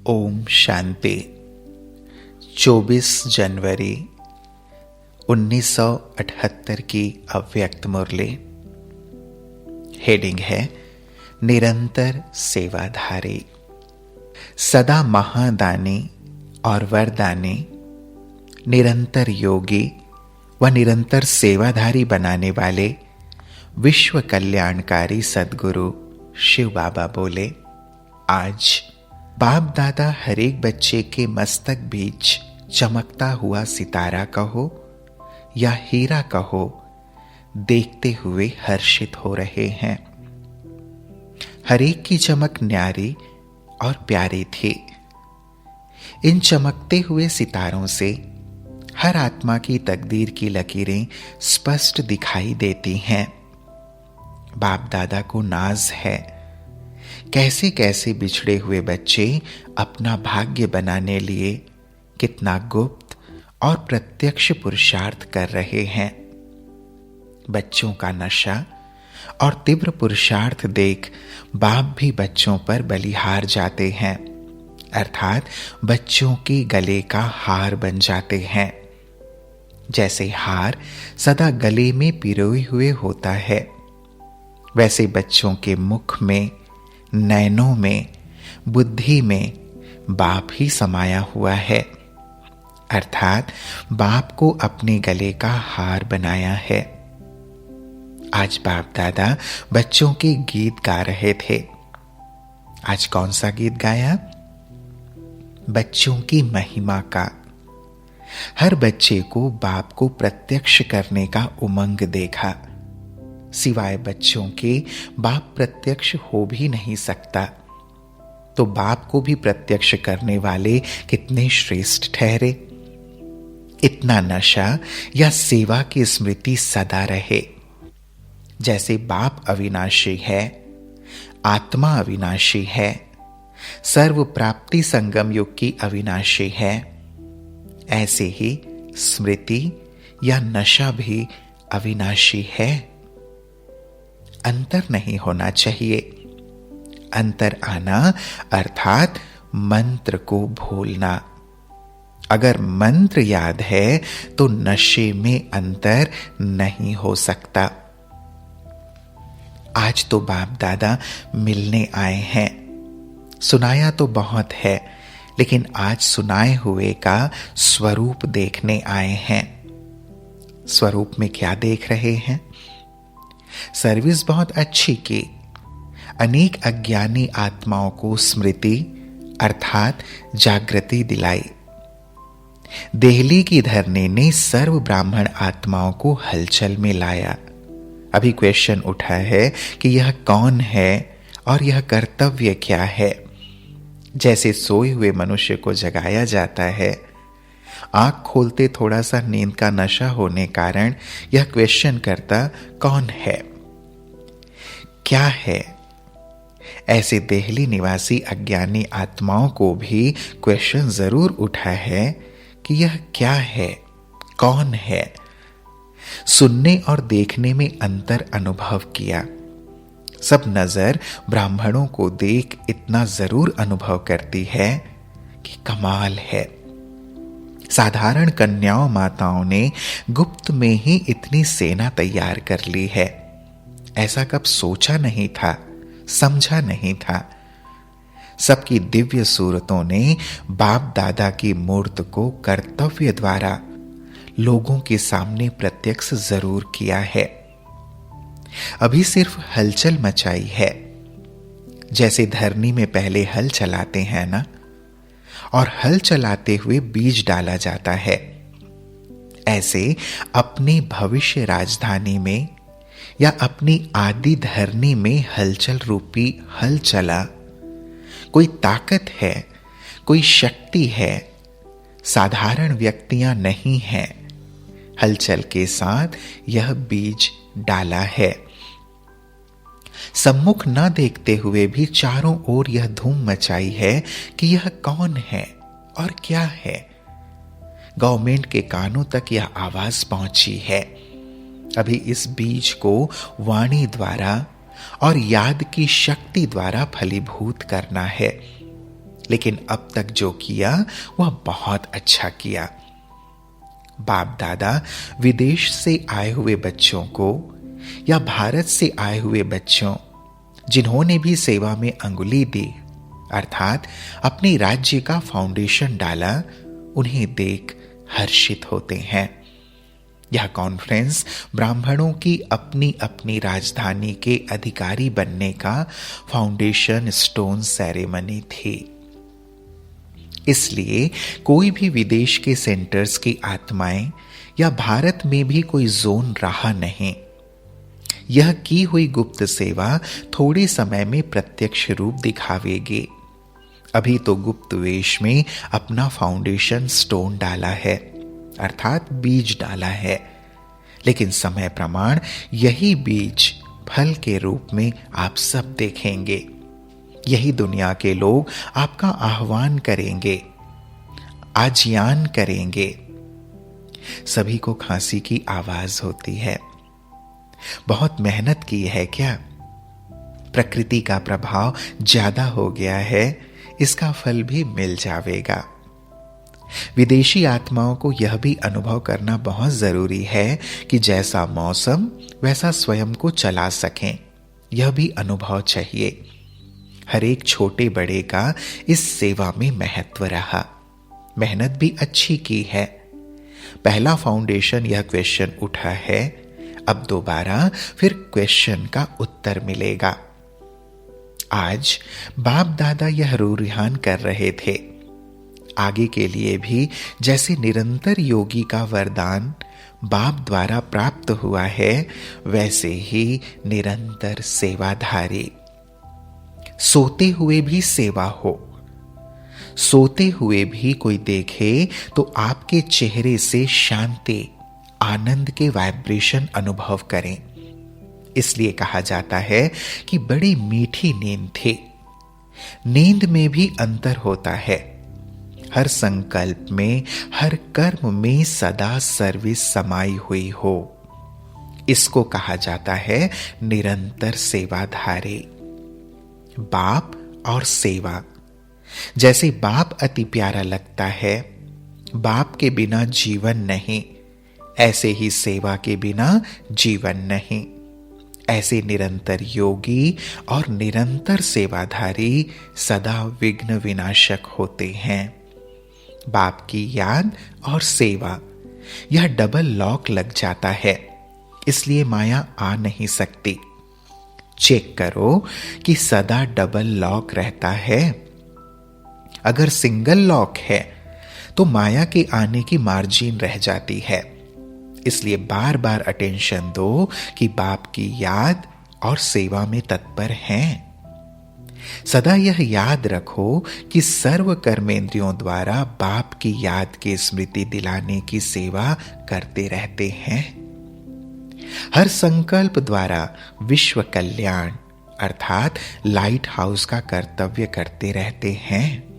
ओम शांति। 24 जनवरी 1978 की अव्यक्त मुरली। हेडिंग है निरंतर सेवाधारी। सदा महादानी और वरदानी, निरंतर योगी व निरंतर सेवाधारी बनाने वाले विश्व कल्याणकारी सद्गुरु शिव बाबा बोले, आज बाप दादा हर एक बच्चे के मस्तक बीच चमकता हुआ सितारा कहो या हीरा कहो, देखते हुए हर्षित हो रहे हैं। हर एक की चमक न्यारी और प्यारी थी। इन चमकते हुए सितारों से हर आत्मा की तकदीर की लकीरें स्पष्ट दिखाई देती हैं। बाप दादा को नाज है, कैसे कैसे बिछड़े हुए बच्चे अपना भाग्य बनाने लिए कितना गुप्त और प्रत्यक्ष पुरुषार्थ कर रहे हैं। बच्चों का नशा और तीव्र पुरुषार्थ देख बाप भी बच्चों पर बलिहार जाते हैं, अर्थात बच्चों के गले का हार बन जाते हैं। जैसे हार सदा गले में पिरोए हुए होता है, वैसे बच्चों के मुख में, नैनों में, बुद्धि में बाप ही समाया हुआ है, अर्थात बाप को अपने गले का हार बनाया है। आज बाप दादा बच्चों के गीत गा रहे थे। आज कौन सा गीत गाया? बच्चों की महिमा का। हर बच्चे को बाप को प्रत्यक्ष करने का उमंग देखा। सिवाय बच्चों के बाप प्रत्यक्ष हो भी नहीं सकता, तो बाप को भी प्रत्यक्ष करने वाले कितने श्रेष्ठ ठहरे। इतना नशा या सेवा की स्मृति सदा रहे। जैसे बाप अविनाशी है, आत्मा अविनाशी है, सर्व प्राप्ति संगम युग की अविनाशी है, ऐसे ही स्मृति या नशा भी अविनाशी है। अंतर नहीं होना चाहिए। अंतर आना अर्थात मंत्र को भूलना। अगर मंत्र याद है तो नशे में अंतर नहीं हो सकता। आज तो बाप दादा मिलने आए हैं। सुनाया तो बहुत है, लेकिन आज सुनाए हुए का स्वरूप देखने आए हैं। स्वरूप में क्या देख रहे हैं? सर्विस बहुत अच्छी की, अनेक अज्ञानी आत्माओं को स्मृति अर्थात जागृति दिलाई। देहली की धरने ने सर्व ब्राह्मण आत्माओं को हलचल में लाया। अभी क्वेश्चन उठा है कि यह कौन है और यह कर्तव्य क्या है। जैसे सोए हुए मनुष्य को जगाया जाता है, आंख खोलते थोड़ा सा नींद का नशा होने कारण यह क्वेश्चन करता कौन है, क्या है। ऐसे देहली निवासी अज्ञानी आत्माओं को भी क्वेश्चन जरूर उठा है कि यह क्या है, कौन है। सुनने और देखने में अंतर अनुभव किया। सब नजर ब्राह्मणों को देख इतना जरूर अनुभव करती है कि कमाल है। साधारण कन्याओं माताओं ने गुप्त में ही इतनी सेना तैयार कर ली है। ऐसा कब सोचा नहीं था, समझा नहीं था। सबकी दिव्य सूरतों ने बाप दादा की मूर्त को कर्तव्य द्वारा लोगों के सामने प्रत्यक्ष जरूर किया है। अभी सिर्फ हलचल मचाई है। जैसे धरनी में पहले हल चलाते हैं ना, और हल चलाते हुए बीज डाला जाता है, ऐसे अपनी भविष्य राजधानी में या अपनी आदि धरनी में हलचल रूपी हल चला। कोई ताकत है, कोई शक्ति है, साधारण व्यक्तियां नहीं हैं। हलचल के साथ यह बीज डाला है। सम्मुख न देखते हुए भी चारों ओर यह धूम मचाई है कि यह कौन है और क्या है। गवर्नमेंट के कानों तक यह आवाज पहुंची है। अभी इस बीज को वाणी द्वारा और याद की शक्ति द्वारा फलीभूत करना है। लेकिन अब तक जो किया वह बहुत अच्छा किया। बाप दादा विदेश से आए हुए बच्चों को या भारत से आए हुए बच्चों जिन्होंने भी सेवा में अंगुली दी, अर्थात अपने राज्य का फाउंडेशन डाला, उन्हें देख हर्षित होते हैं। यह कॉन्फ्रेंस ब्राह्मणों की अपनी अपनी राजधानी के अधिकारी बनने का फाउंडेशन स्टोन सेरेमनी थी। इसलिए कोई भी विदेश के सेंटर्स की आत्माएं या भारत में भी कोई जोन रहा नहीं। यह की हुई गुप्त सेवा थोड़े समय में प्रत्यक्ष रूप दिखावेगी। अभी तो गुप्त वेश में अपना फाउंडेशन स्टोन डाला है, अर्थात बीज डाला है, लेकिन समय प्रमाण यही बीज फल के रूप में आप सब देखेंगे। यही दुनिया के लोग आपका आह्वान करेंगे, आजियान करेंगे। सभी को खांसी की आवाज होती है। बहुत मेहनत की है क्या? प्रकृति का प्रभाव ज्यादा हो गया है, इसका फल भी मिल जाएगा। विदेशी आत्माओं को यह भी अनुभव करना बहुत जरूरी है कि जैसा मौसम वैसा स्वयं को चला सकें। यह भी अनुभव चाहिए। हर एक छोटे बड़े का इस सेवा में महत्व रहा। मेहनत भी अच्छी की है। पहला फाउंडेशन यह क्वेश्चन उठा है, अब दोबारा फिर क्वेश्चन का उत्तर मिलेगा। आज बाप दादा यह रुझान कर रहे थे। आगे के लिए भी जैसे निरंतर योगी का वरदान बाप द्वारा प्राप्त हुआ है, वैसे ही निरंतर सेवाधारी। सोते हुए भी सेवा हो। सोते हुए भी कोई देखे तो आपके चेहरे से शांति, आनंद के वाइब्रेशन अनुभव करें। इसलिए कहा जाता है कि बड़ी मीठी नींद थी। नींद में भी अंतर होता है। हर संकल्प में, हर कर्म में सदा सर्विस समाई हुई हो। इसको कहा जाता है निरंतर सेवाधारी। बाप और सेवा। जैसे बाप अति प्यारा लगता है, बाप के बिना जीवन नहीं, ऐसे ही सेवा के बिना जीवन नहीं। ऐसे निरंतर योगी और निरंतर सेवाधारी सदा विघ्न विनाशक होते हैं। बाप की याद और सेवा, यह डबल लॉक लग जाता है, इसलिए माया आ नहीं सकती। चेक करो कि सदा डबल लॉक रहता है। अगर सिंगल लॉक है तो माया के आने की मार्जिन रह जाती है। इसलिए बार बार अटेंशन दो कि बाप की याद और सेवा में तत्पर हैं। सदा यह याद रखो कि सर्व कर्मेंद्रियों द्वारा बाप की याद की स्मृति दिलाने की सेवा करते रहते हैं। हर संकल्प द्वारा विश्व कल्याण अर्थात लाइट हाउस का कर्तव्य करते रहते हैं।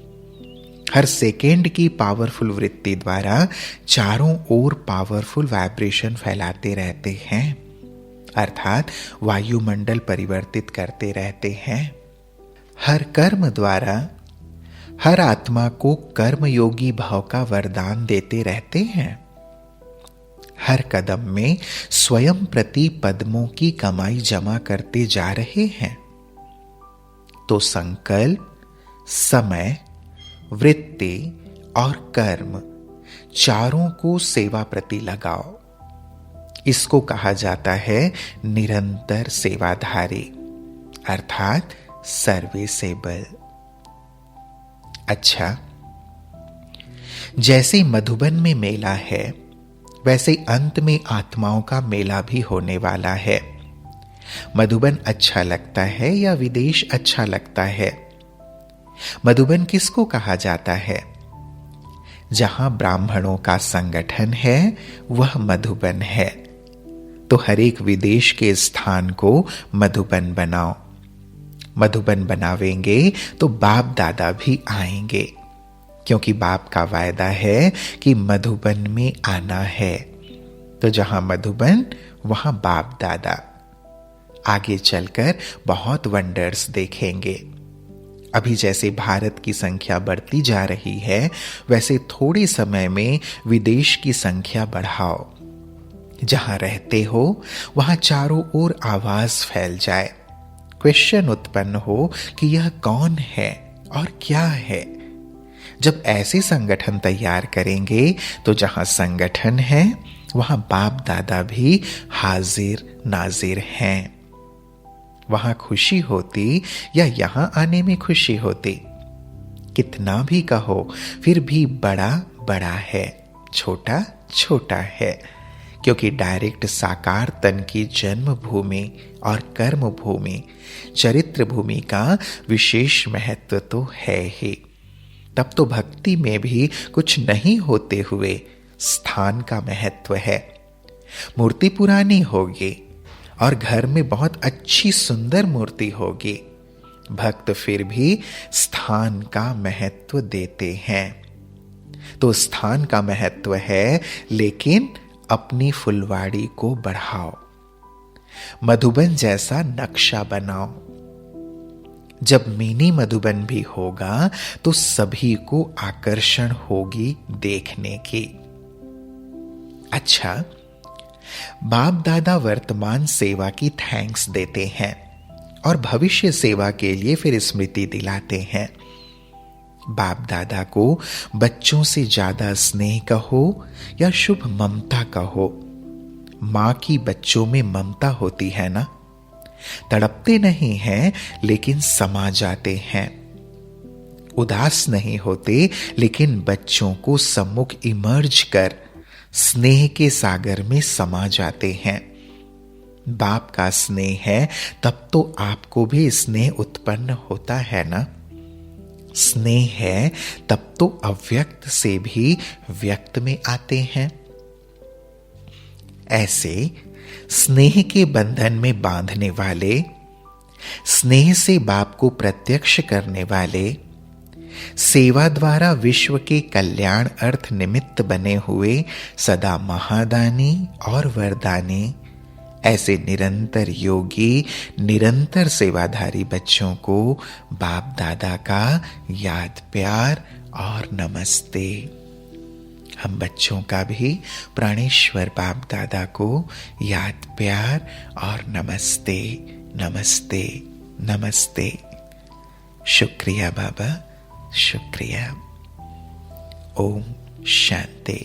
हर सेकेंड की पावरफुल वृत्ति द्वारा चारों ओर पावरफुल वाइब्रेशन फैलाते रहते हैं, अर्थात वायुमंडल परिवर्तित करते रहते हैं। हर कर्म द्वारा हर आत्मा को कर्मयोगी भाव का वरदान देते रहते हैं। हर कदम में स्वयं प्रति पद्मों की कमाई जमा करते जा रहे हैं। तो संकल्प, समय, वृत्ति और कर्म चारों को सेवा प्रति लगाओ। इसको कहा जाता है निरंतर सेवाधारी अर्थात सर्विसेबल। अच्छा, जैसे मधुबन में मेला है, वैसे अंत में आत्माओं का मेला भी होने वाला है। मधुबन अच्छा लगता है या विदेश अच्छा लगता है? मधुबन किसको कहा जाता है? जहां ब्राह्मणों का संगठन है वह मधुबन है। तो हर एक विदेश के स्थान को मधुबन बनाओ। मधुबन बनावेंगे तो बाप दादा भी आएंगे, क्योंकि बाप का वायदा है कि मधुबन में आना है। तो जहां मधुबन वहां बाप दादा। आगे चलकर बहुत वंडर्स देखेंगे। अभी जैसे भारत की संख्या बढ़ती जा रही है, वैसे थोड़े समय में विदेश की संख्या बढ़ाओ। जहां रहते हो वहां चारों ओर आवाज फैल जाए, क्वेश्चन उत्पन्न हो कि यह कौन है और क्या है। जब ऐसे संगठन तैयार करेंगे तो जहां संगठन है वहां बाप दादा भी हाजिर नाजिर हैं। वहां खुशी होती या यहां आने में खुशी होती? कितना भी कहो फिर भी बड़ा बड़ा है, छोटा छोटा है, क्योंकि डायरेक्ट साकार तन की जन्मभूमि और कर्म भूमि, चरित्र भूमि का विशेष महत्व तो है ही। तब तो भक्ति में भी कुछ नहीं होते हुए स्थान का महत्व है। मूर्ति पुरानी होगी और घर में बहुत अच्छी सुंदर मूर्ति होगी, भक्त फिर भी स्थान का महत्व देते हैं। तो स्थान का महत्व है, लेकिन अपनी फुलवाड़ी को बढ़ाओ, मधुबन जैसा नक्शा बनाओ। जब मिनी मधुबन भी होगा तो सभी को आकर्षण होगी देखने की। अच्छा, बाप दादा वर्तमान सेवा की थैंक्स देते हैं और भविष्य सेवा के लिए फिर स्मृति दिलाते हैं। बाप दादा को बच्चों से ज्यादा स्नेह कहो या शुभ ममता कहो, मां की बच्चों में ममता होती है ना। तड़पते नहीं हैं लेकिन समा जाते हैं, उदास नहीं होते लेकिन बच्चों को सम्मुख इमर्ज कर स्नेह के सागर में समा जाते हैं। बाप का स्नेह है तब तो आपको भी स्नेह उत्पन्न होता है ना। स्नेह है तब तो अव्यक्त से भी व्यक्त में आते हैं। ऐसे स्नेह के बंधन में बांधने वाले, स्नेह से बाप को प्रत्यक्ष करने वाले, सेवा द्वारा विश्व के कल्याण अर्थ निमित्त बने हुए सदा महादानी और वरदानी, ऐसे निरंतर योगी, निरंतर सेवाधारी बच्चों को बाप दादा का याद प्यार और नमस्ते। हम बच्चों का भी प्राणेश्वर बाप दादा को याद प्यार और नमस्ते नमस्ते नमस्ते। शुक्रिया बाबा, शुक्रिया। ओम शांति।